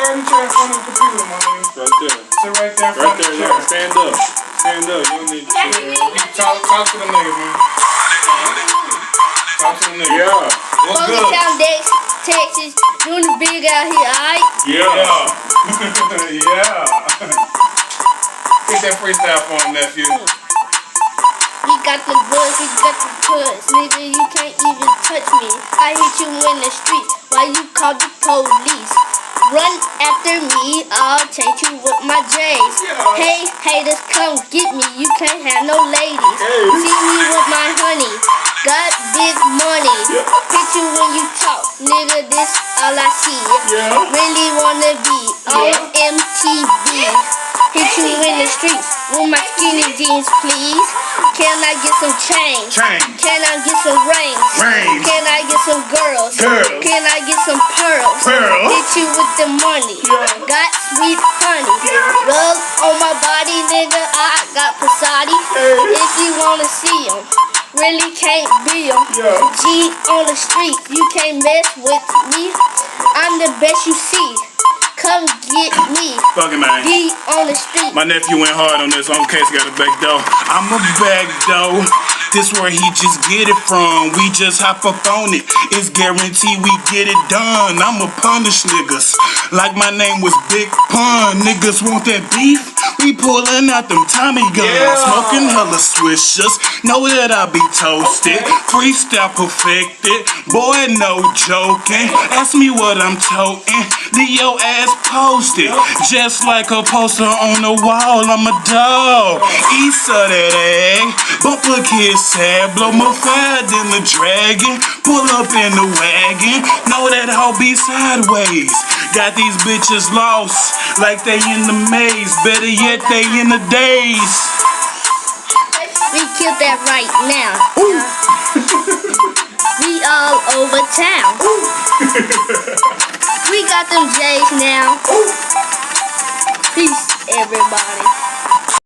right in the chair in front of the computer, my nigga. Right there. Sit right there in front of the chair. Yeah. Stand up. Stand up. You don't need to sit there. Talk to the niggas, man. Talk to the niggas. Yeah. What's good? Town, Texas, doing the big out here, alright? Yeah. Yeah. Get that freestyle for him, nephew. We got the buzz, we got the cuts. Nigga, you can't even touch me. I hit you in the street while you call the police. Run after me, I'll take you with my J's. Hey, haters, come get me, you can't have no ladies. See me with my honey, got big money. Hit you when you talk, nigga, this all I see. Really wanna be on MTV. Hit you in the streets with my skinny jeans, please. Can I get some change? Can I get some rings? Can I get some girls? Can I get some pearls? Hit you with the money. Got sweet honey. Love on my body, nigga. I got Passati. If you wanna see 'em, really can't be 'em. G on the street, you can't mess with me. I'm the best you see. Come get me. Fucking man. Be on the street. My nephew went hard on this. On case got a back door. I'm a back door. This where he just get it from. We just hop up on it. It's guaranteed we get it done. I'ma punish niggas like my name was Big Pun. Niggas want that beef? We pulling out them Tommy guns. Smoking hella swishers. Know that I be toasted. Freestyle perfected. Boy, no joking. Ask me what I'm toting. Leo ass posted. Just like a poster on the wall. I'm a dog. East of that egg. Bumper kid sad. Blow more fire than the dragon. Pull up in the wagon. Know that hoe be sideways. Got these bitches lost. Like they in the maze. Better yet, they in the days. We killed that right now. We all over town. We got them J's now. Peace, everybody.